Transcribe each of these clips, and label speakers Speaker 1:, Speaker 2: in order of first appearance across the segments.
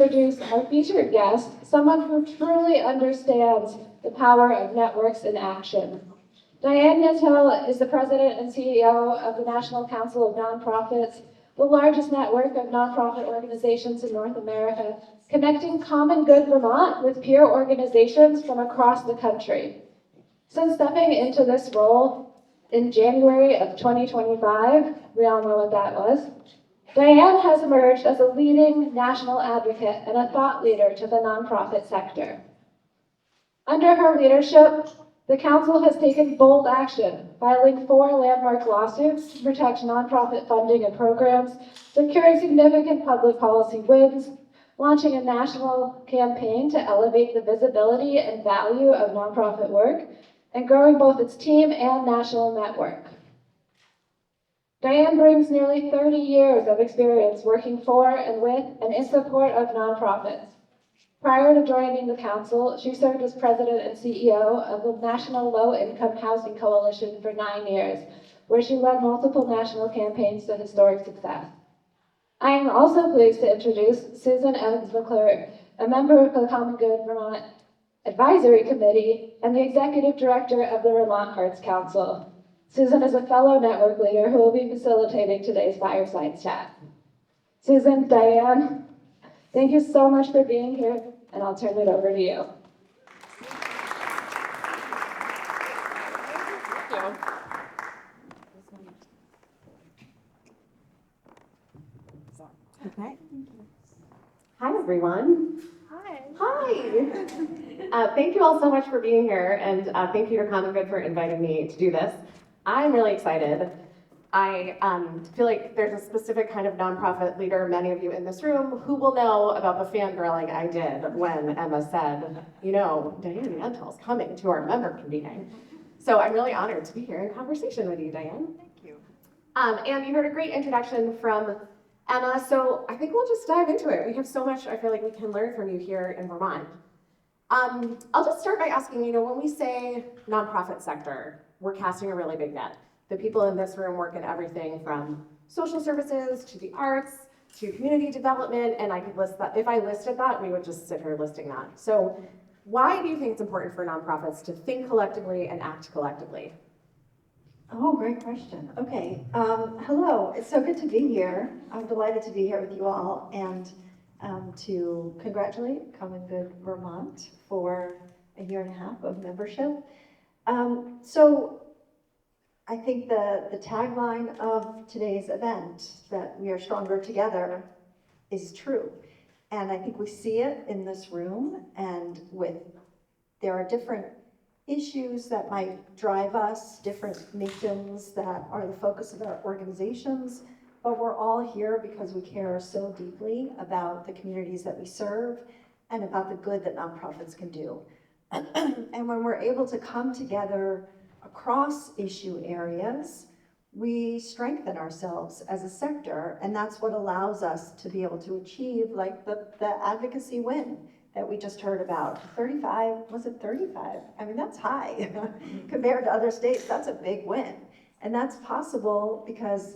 Speaker 1: Introduce our featured guest, someone who truly understands the power of networks in action. Diane Yentel is the president and CEO of the National Council of Nonprofits, the largest network of nonprofit organizations in North America, connecting common good Vermont with peer organizations from across the country. Since stepping into this role in January of 2025, we all know what that was, Diane has emerged as a leading national advocate and a thought leader to the nonprofit sector. Under her leadership, the Council has taken bold action, filing 4 landmark lawsuits to protect nonprofit funding and programs, securing significant public policy wins, launching a national campaign to elevate the visibility and value of nonprofit work, and growing both its team and national network. Diane brings nearly 30 years of experience working for and with and in support of nonprofits. Prior to joining the Council, she served as president and CEO of the National Low Income Housing Coalition for 9 years, where she led multiple national campaigns to historic success. I am also pleased to introduce Susan Evans McClure, a member of the Common Good Vermont Advisory Committee and the executive director of the Vermont Arts Council. Susan is a fellow network leader who will be facilitating today's Fireside chat. Susan, Diane, thank you so much for being here, and I'll turn it over to you.
Speaker 2: Okay. Hi, everyone. Hi. Thank you all so much for being here, and thank you to Common Good for inviting me to do this. I'm really excited. I feel like there's a specific kind of nonprofit leader, many of you in this room, who will know about the fangirling I did when Emma said, you know, Diane Yentel's coming to our member convening. So I'm really honored to be here in conversation with you, Diane.
Speaker 3: Thank you.
Speaker 2: And you heard a great introduction from Emma, so I think we'll just dive into it. We have so much I feel like we can learn from you here in Vermont. I'll just start by asking, you know, when we say nonprofit sector, we're casting a really big net. The people in this room work in everything from social services to the arts to community development, and I could list that. If I listed that, we would just sit here listing that. So why do you think it's important for nonprofits to think collectively and act collectively?
Speaker 3: Oh, great question. Okay, hello. It's so good to be here. I'm delighted to be here with you all and to congratulate Common Good Vermont for a 1.5 years of membership. So I think the tagline of today's event, that we are stronger together, is true. And I think we see it in this room, and there are different issues that might drive us, different missions that are the focus of our organizations, but we're all here because we care so deeply about the communities that we serve and about the good that nonprofits can do. And when we're able to come together across issue areas, we strengthen ourselves as a sector, and that's what allows us to be able to achieve like the advocacy win that we just heard about. 35, was it 35? I mean, that's high. Compared to other states, that's a big win. And that's possible because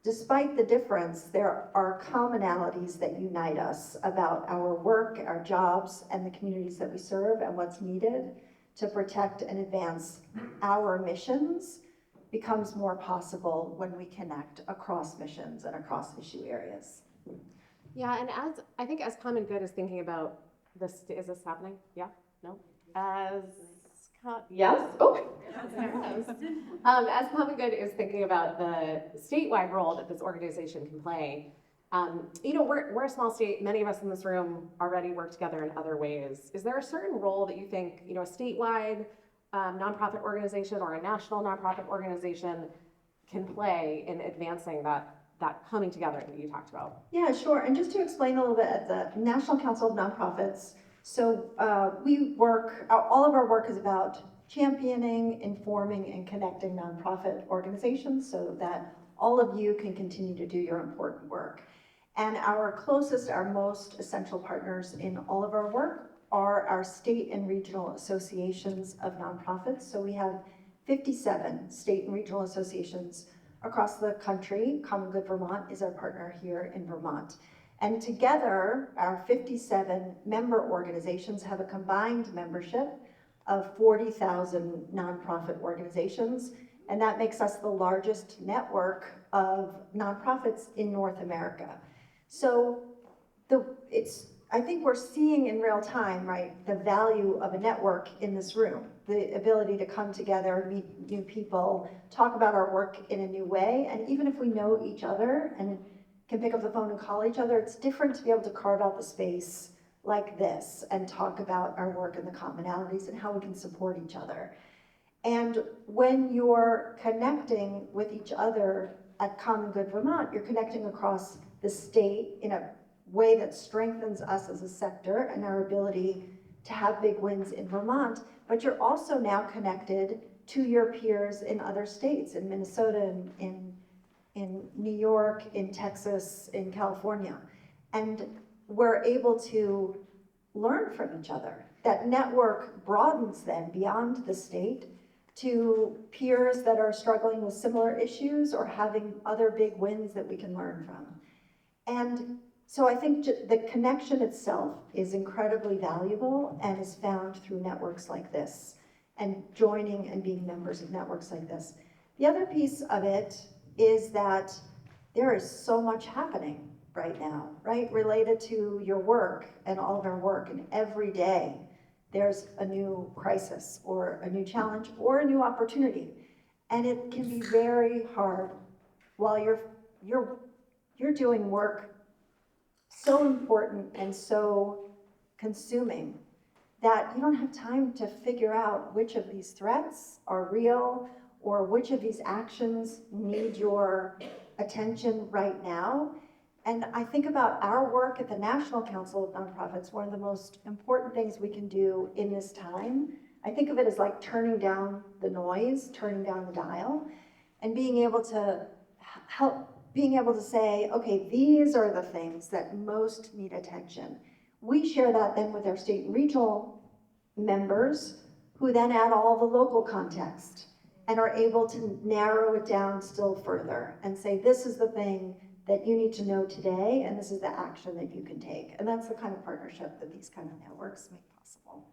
Speaker 3: despite the difference, there are commonalities that unite us about our work, our jobs, and the communities that we serve and what's needed to protect and advance our missions becomes more possible when we connect across missions and across issue areas.
Speaker 2: Yeah, and I think as Common Good is thinking about this, is this happening? Yeah? No? Yes? Oh. As Common Good is thinking about the statewide role that this organization can play, you know, we're a small state. Many of us in this room already work together in other ways. Is there a certain role that you think, you know, a statewide nonprofit organization or a national nonprofit organization can play in advancing that coming together that you talked about?
Speaker 3: Yeah, sure. And just to explain a little bit, at the National Council of Nonprofits, so we work, all of our work is about championing, informing, and connecting nonprofit organizations so that all of you can continue to do your important work. And our closest, our most essential partners in all of our work are our state and regional associations of nonprofits. So we have 57 state and regional associations across the country. Common Good Vermont is our partner here in Vermont. And together, our 57 member organizations have a combined membership of 40,000 nonprofit organizations, and that makes us the largest network of nonprofits in North America. So I think we're seeing in real time, right, the value of a network in this room, the ability to come together, meet new people, talk about our work in a new way, and even if we know each other and can pick up the phone and call each other, it's different to be able to carve out the space like this and talk about our work and the commonalities and how we can support each other. And when you're connecting with each other at Common Good Vermont, you're connecting across the state in a way that strengthens us as a sector and our ability to have big wins in Vermont, but you're also now connected to your peers in other states, in Minnesota, in New York, in Texas, in California. And we're able to learn from each other. That network broadens then beyond the state to peers that are struggling with similar issues or having other big wins that we can learn from. And so I think the connection itself is incredibly valuable and is found through networks like this and joining and being members of networks like this. The other piece of it is that there is so much happening right now, right? Related to your work and all of our work, and every day there's a new crisis or a new challenge or a new opportunity. And it can be very hard while you're doing work so important and so consuming that you don't have time to figure out which of these threats are real or which of these actions need your attention right now. And I think about our work at the National Council of Nonprofits, one of the most important things we can do in this time. I think of it as like turning down the noise, turning down the dial, and being able to say, okay, these are the things that most need attention. We share that then with our state and regional members, who then add all the local context and are able to narrow it down still further and say, this is the thing that you need to know today, and this is the action that you can take. And that's the kind of partnership that these kind of networks make possible.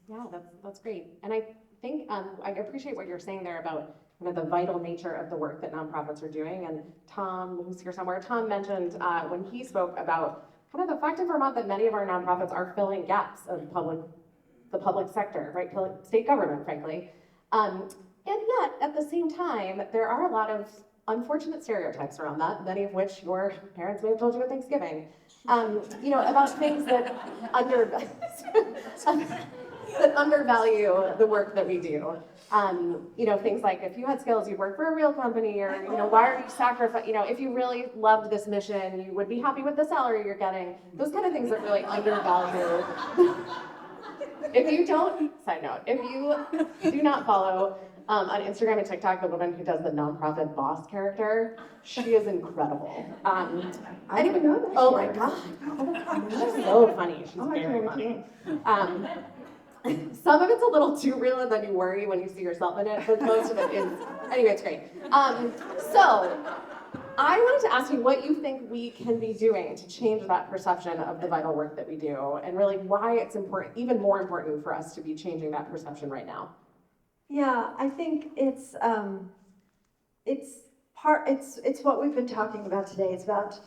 Speaker 2: Yeah, that's great. And I think I appreciate what you're saying there about kind of the vital nature of the work that nonprofits are doing. And Tom, who's here somewhere, Tom mentioned when he spoke about kind of the fact in Vermont that many of our nonprofits are filling gaps of the public sector, right, state government, frankly. And yet, at the same time, there are a lot of unfortunate stereotypes around that, many of which your parents may have told you at Thanksgiving, about things that undervalue the work that we do. Things like, if you had skills, you'd work for a real company, or, why are you sacrificing, if you really loved this mission, you would be happy with the salary you're getting. Those kind of things that really undervalue. If you do not follow on Instagram and TikTok the woman who does the nonprofit boss character, she is incredible.
Speaker 3: I didn't know that.
Speaker 2: Oh my God. She's so funny. She's very funny. Some of it's a little too real and then you worry when you see yourself in it, but most of it is, anyway, it's great. So I wanted to ask you what you think we can be doing to change that perception of the vital work that we do, and really why it's important, even more important for us to be changing that perception right now.
Speaker 3: Yeah, I think it's what we've been talking about today. It's about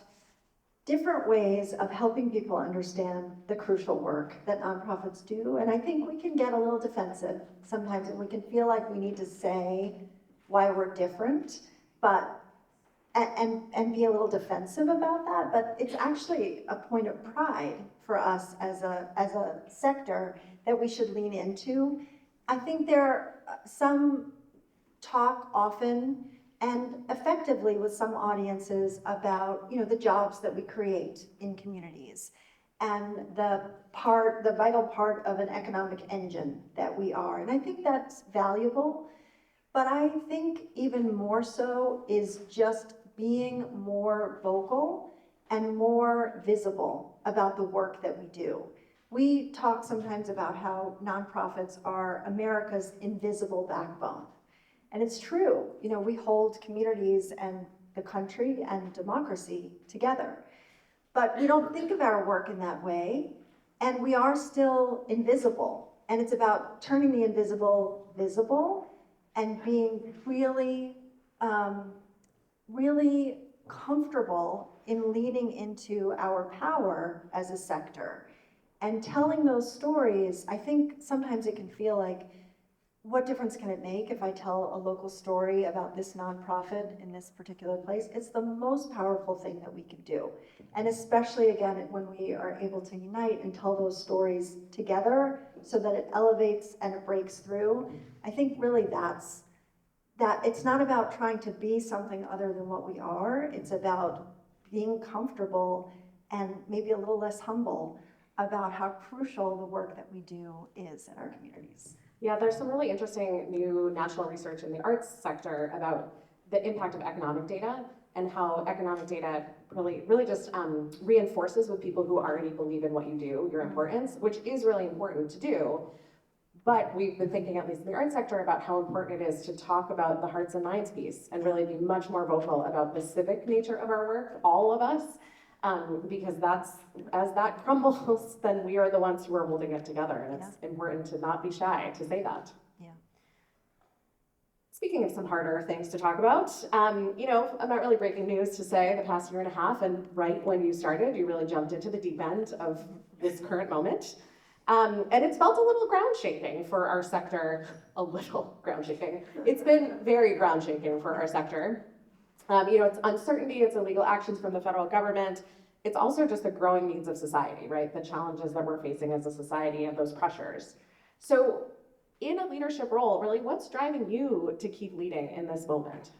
Speaker 3: different ways of helping people understand the crucial work that nonprofits do. And I think we can get a little defensive sometimes, and we can feel like we need to say why we're different, and be a little defensive about that. But it's actually a point of pride for us as a sector that we should lean into. I think there are some talk often and effectively with some audiences about, the jobs that we create in communities and the vital part of an economic engine that we are. And I think that's valuable, but I think even more so is just being more vocal and more visible about the work that we do. We talk sometimes about how nonprofits are America's invisible backbone. And it's true, we hold communities and the country and democracy together. but we don't think of our work in that way, and we are still invisible. And it's about turning the invisible visible and being really, really comfortable in leaning into our power as a sector. And telling those stories, I think sometimes it can feel like, what difference can it make if I tell a local story about this nonprofit in this particular place? It's the most powerful thing that we can do. And especially again, when we are able to unite and tell those stories together so that it elevates and it breaks through. I think really that's that. It's not about trying to be something other than what we are. It's about being comfortable and maybe a little less humble about how crucial the work that we do is in our communities.
Speaker 2: Yeah, there's some really interesting new national research in the arts sector about the impact of economic data and how economic data really just reinforces with people who already believe in what you do, your importance, which is really important to do. But we've been thinking, at least in the arts sector, about how important it is to talk about the hearts and minds piece and really be much more vocal about the civic nature of our work, all of us, because as that crumbles, then we are the ones who are holding it together, and it's important to not be shy to say that.
Speaker 3: Yeah.
Speaker 2: Speaking of some harder things to talk about, I'm not really breaking news to say the past year and a half, and right when you started, you really jumped into the deep end of this current moment. And it's felt a little ground shaking for our sector, a little ground shaking. It's been very ground shaking for our sector. It's uncertainty, it's illegal actions from the federal government. It's also just the growing needs of society, right? The challenges that we're facing as a society and those pressures. So in a leadership role, really, what's driving you to keep leading in this moment?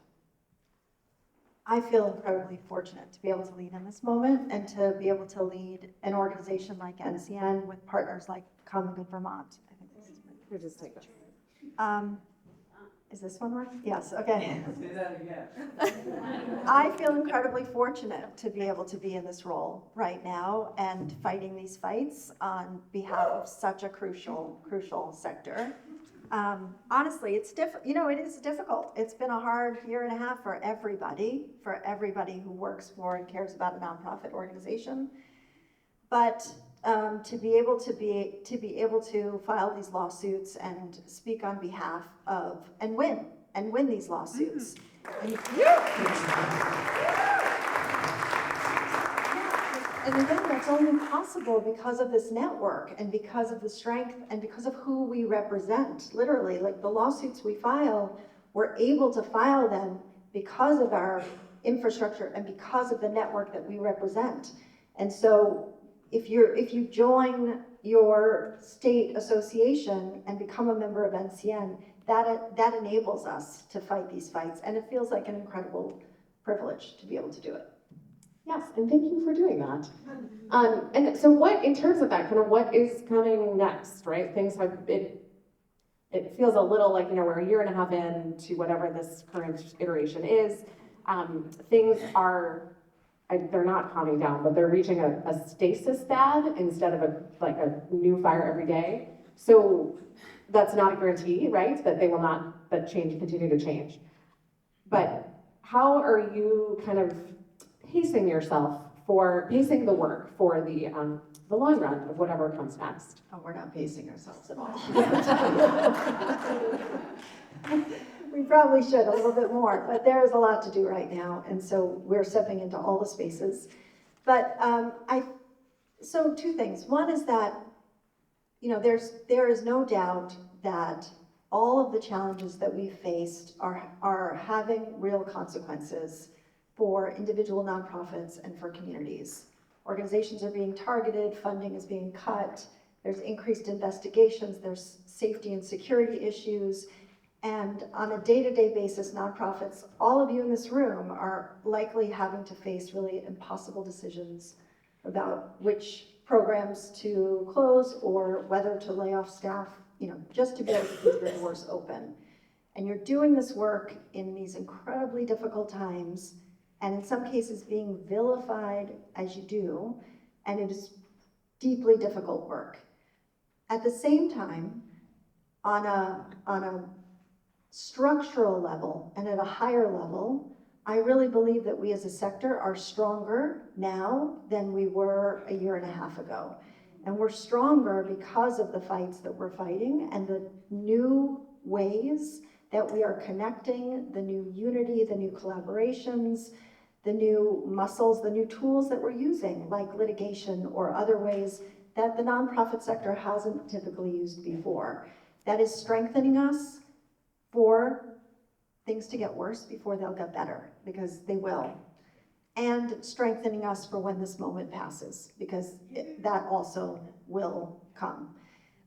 Speaker 3: I feel incredibly fortunate to be able to lead in this moment and to be able to lead an organization like NCN with partners like Common Good Vermont. I think this is
Speaker 2: You're just taking
Speaker 3: Is this one working? Yes, okay.
Speaker 4: Say that again.
Speaker 3: I feel incredibly fortunate to be able to be in this role right now and fighting these fights on behalf of such a crucial sector. Honestly, it is difficult. It's been a hard year and a half for everybody who works for and cares about a nonprofit organization. But to be able to file these lawsuits and speak on behalf of and win these lawsuits. And again, that's only possible because of this network and because of the strength and because of who we represent. Literally, like the lawsuits we file, we're able to file them because of our infrastructure and because of the network that we represent. And so if you join your state association and become a member of NCN, that enables us to fight these fights. And it feels like an incredible privilege to be able to do it.
Speaker 2: Yes, and thank you for doing that. And so what, in terms of that, kind of what is coming next, right? Things have, it feels a little like, we're a year and a half into whatever this current iteration is. Things are, they're not calming down, but they're reaching a stasis pad instead of a new fire every day. So that's not a guarantee, right? That they will not, that continue to change. But how are you kind of pacing the work for the long run of whatever comes next?
Speaker 3: Oh, we're not pacing ourselves at all. We probably should a little bit more, but there is a lot to do right now, and so we're stepping into all the spaces. But so two things. One is that there is no doubt that all of the challenges that we faced are having real consequences for individual nonprofits and for communities. Organizations are being targeted, funding is being cut, there's increased investigations, there's safety and security issues, and on a day-to-day basis, nonprofits, all of you in this room, are likely having to face really impossible decisions about which programs to close or whether to lay off staff, just to be able to keep your doors open. And you're doing this work in these incredibly difficult times, and in some cases being vilified as you do, and it is deeply difficult work. At the same time, on a structural level and at a higher level, I really believe that we as a sector are stronger now than we were a year and a half ago. And we're stronger because of the fights that we're fighting and the new ways that we are connecting, the new unity, the new collaborations, the new muscles, the new tools that we're using, like litigation or other ways that the nonprofit sector hasn't typically used before. That is strengthening us for things to get worse before they'll get better, because they will. And strengthening us for when this moment passes, because that also will come.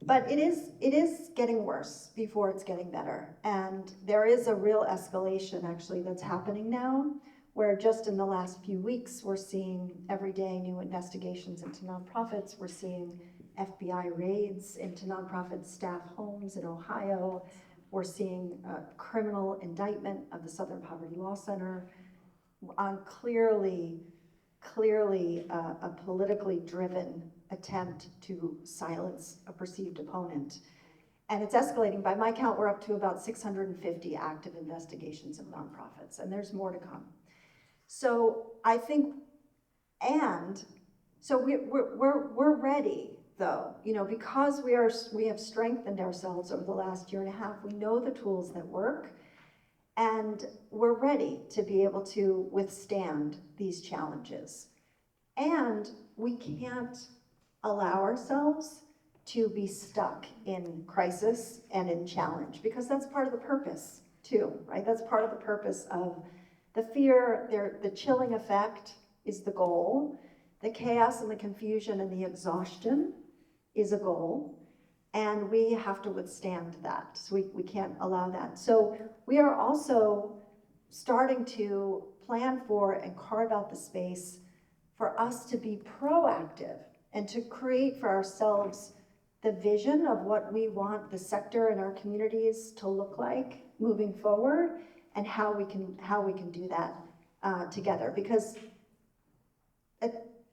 Speaker 3: But it is getting worse before it's getting better. And there is a real escalation actually that's happening now, where just in the last few weeks, we're seeing every day new investigations into nonprofits. We're seeing FBI raids into nonprofit staff homes in Ohio. We're seeing a criminal indictment of the Southern Poverty Law Center on clearly a politically driven attempt to silence a perceived opponent. And it's escalating. By my count, we're up to about 650 active investigations of nonprofits, and there's more to come. So I think, and so we're ready though, because we have strengthened ourselves over the last year and a half. We know the tools that work, and we're ready to be able to withstand these challenges. And we can't allow ourselves to be stuck in crisis and in challenge, because that's part of the purpose too, right? That's part of the purpose of the fear. The chilling effect is the goal. The chaos and the confusion and the exhaustion is a goal. And we have to withstand that. So we can't allow that. So we are also starting to plan for and carve out the space for us to be proactive and to create for ourselves the vision of what we want the sector and our communities to look like moving forward, and how we can do that together. Because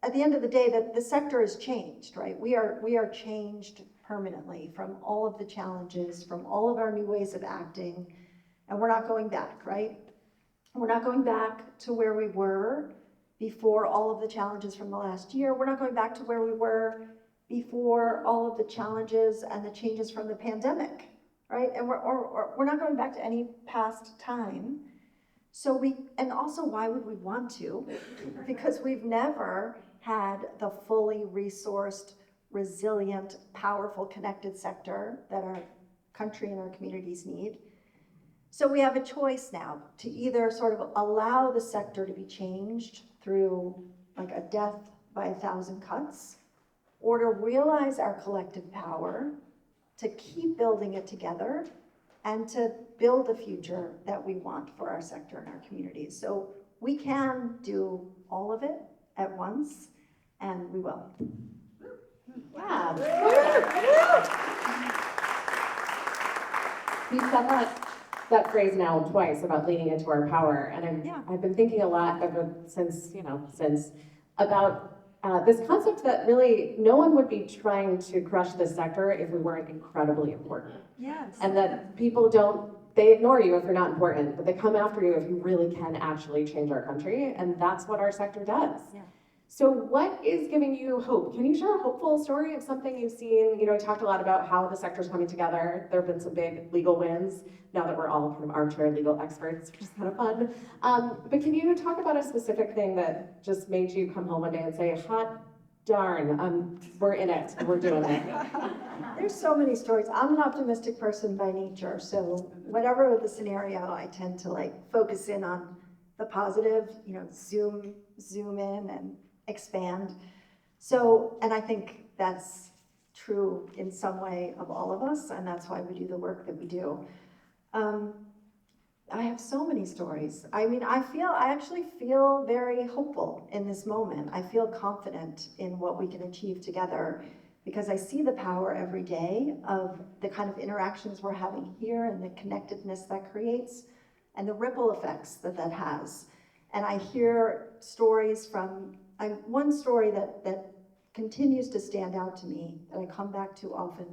Speaker 3: at the end of the day, that the sector has changed, right? We are changed permanently from all of the challenges, from all of our new ways of acting, and we're not going back, right? We're not going back to where we were before all of the challenges from the last year. We're not going back to where we were before all of the challenges and the changes from the pandemic, right? And we're not going back to any past time. So and also, why would we want to? Because we've never had the fully resourced, resilient, powerful, connected sector that our country and our communities need. So we have a choice now to either sort of allow the sector to be changed through like a death by 1,000 cuts, or to realize our collective power, to keep building it together, and to build a future that we want for our sector and our communities. So we can do all of it at once, and we will.
Speaker 2: Yeah.
Speaker 5: We've said that phrase now twice about leaning into our power, and I've been thinking a lot since about this concept that really no one would be trying to crush this sector if we weren't incredibly important.
Speaker 3: Yes.
Speaker 5: And that people they ignore you if you're not important, but they come after you if you really can actually change our country, and that's what our sector does.
Speaker 3: Yeah.
Speaker 5: So what is giving you hope? Can you share a hopeful story of something you've seen? We talked a lot about how the sector's coming together. There have been some big legal wins now that we're all kind of armchair legal experts, which is kind of fun. But can you talk about a specific thing that just made you come home one day and say, hot darn, we're in it, we're doing it?
Speaker 3: There's so many stories. I'm an optimistic person by nature, so whatever the scenario, I tend to focus in on the positive, zoom in and expand. So, and I think that's true in some way of all of us, and that's why we do the work that we do. I have so many stories. I mean, I actually feel very hopeful in this moment. I feel confident in what we can achieve together, because I see the power every day of the kind of interactions we're having here and the connectedness that creates and the ripple effects that has. And I hear stories from, one story that continues to stand out to me, that I come back to often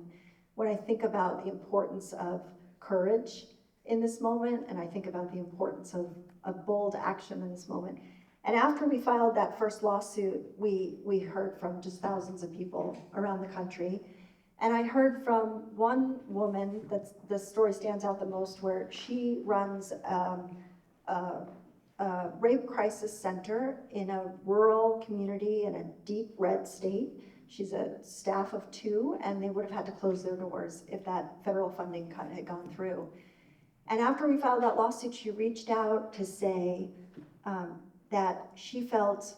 Speaker 3: when I think about the importance of courage in this moment, and I think about the importance bold action in this moment. And after we filed that first lawsuit, we heard from just thousands of people around the country. And I heard from one woman that's the story stands out the most, where she runs a rape crisis center in a rural community in a deep red state. She's a staff of 2, and they would have had to close their doors if that federal funding cut had gone through. And after we filed that lawsuit, she reached out to say that she felt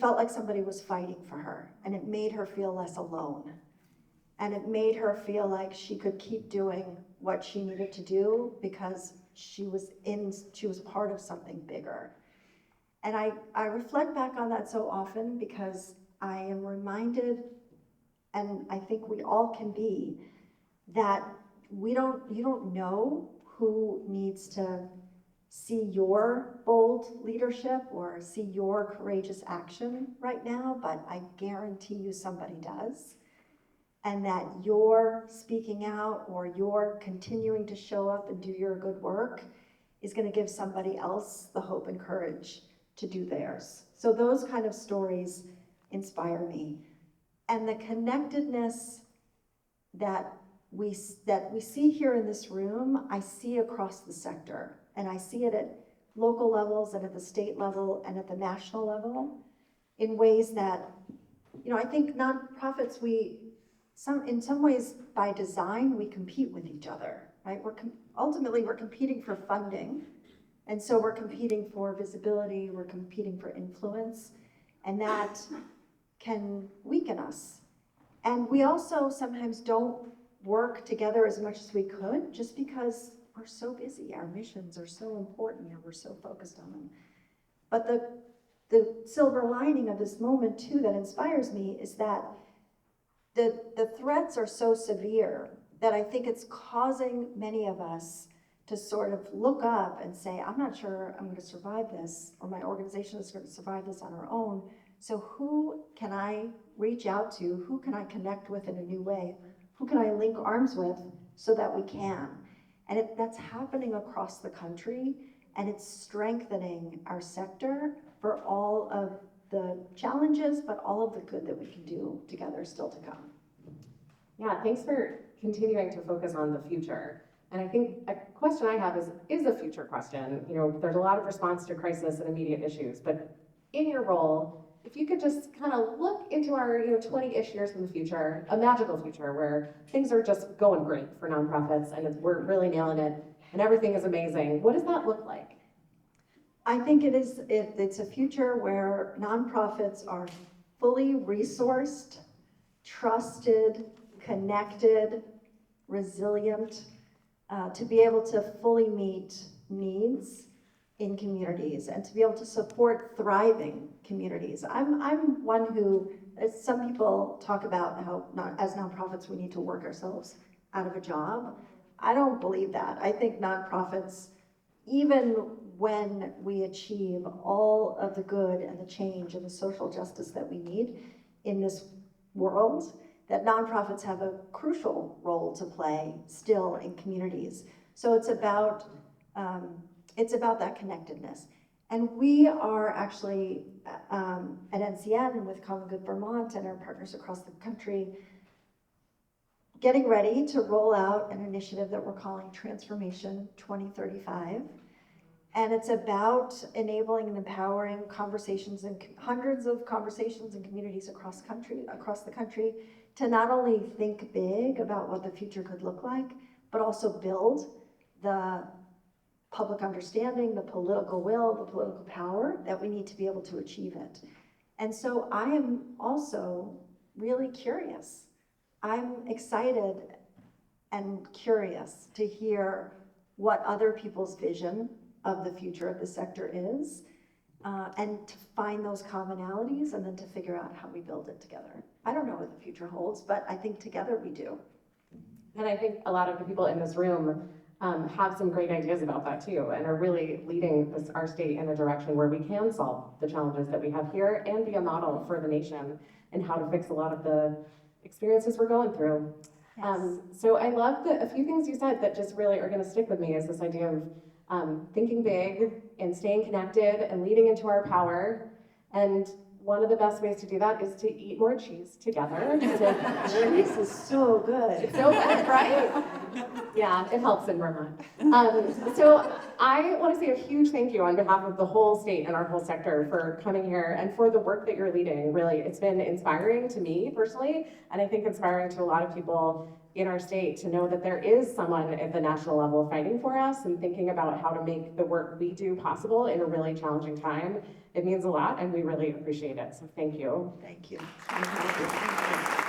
Speaker 3: like somebody was fighting for her, and it made her feel less alone. And it made her feel like she could keep doing what she needed to do because she was part of something bigger. And I reflect back on that so often because I am reminded, and I think we all can be, that you don't know who needs to see your bold leadership or see your courageous action right now, but I guarantee you somebody does. And that your speaking out or your continuing to show up and do your good work is going to give somebody else the hope and courage to do theirs. So those kind of stories inspire me. And the connectedness that we see here in this room, I see across the sector. And I see it at local levels and at the state level and at the national level in ways that, I think nonprofits, in some ways, by design, we compete with each other, right? Ultimately, we're competing for funding. And so we're competing for visibility, we're competing for influence, and that can weaken us. And we also sometimes don't work together as much as we could just because we're so busy. Our missions are so important and we're so focused on them. But the silver lining of this moment, too, that inspires me is that the threats are so severe that I think it's causing many of us to sort of look up and say, I'm not sure I'm going to survive this, or my organization is going to survive this on our own. So who can I reach out to? Who can I connect with in a new way? Who can I link arms with so that we can? And that's happening across the country, and it's strengthening our sector for all of the challenges, but all of the good that we can do together still to come.
Speaker 5: Yeah, thanks for continuing to focus on the future. And I think a question I have is a future question. There's a lot of response to crisis and immediate issues, but in your role, if you could just kind of look into our 20-ish years in the future, a magical future where things are just going great for nonprofits and we're really nailing it and everything is amazing, what does that look like?
Speaker 3: I think it's a future where nonprofits are fully resourced, trusted, connected, resilient, to be able to fully meet needs in communities and to be able to support thriving communities. I'm one who, as some people talk about how as nonprofits we need to work ourselves out of a job. I don't believe that. I think nonprofits, even when we achieve all of the good and the change and the social justice that we need in this world, that nonprofits have a crucial role to play still in communities. So it's about that connectedness. And we are actually at NCN and with Common Good Vermont and our partners across the country getting ready to roll out an initiative that we're calling Transformation 2035. And it's about enabling and empowering conversations and hundreds of conversations in communities across the country to not only think big about what the future could look like, but also build the public understanding, the political will, the political power that we need to be able to achieve it. And so I am also really curious. I'm excited and curious to hear what other people's vision of the future of the sector is, and to find those commonalities and then to figure out how we build it together. I don't know what the future holds, but I think together we do.
Speaker 5: And I think a lot of the people in this room have some great ideas about that too, and are really leading our state in a direction where we can solve the challenges that we have here and be a model for the nation and how to fix a lot of the experiences we're going through.
Speaker 3: Yes.
Speaker 5: So I love a few things you said that just really are going to stick with me is this idea of thinking big and staying connected and leading into our power. And one of the best ways to do that is to eat more cheese together.
Speaker 3: This is so good.
Speaker 5: It's so good, right? Yeah, it helps in Vermont. So I want to say a huge thank you on behalf of the whole state and our whole sector for coming here and for the work that you're leading. Really, it's been inspiring to me personally, and I think inspiring to a lot of people in our state to know that there is someone at the national level fighting for us and thinking about how to make the work we do possible in a really challenging time. It means a lot, and we really appreciate it. So thank you.
Speaker 3: Thank you. Thank you.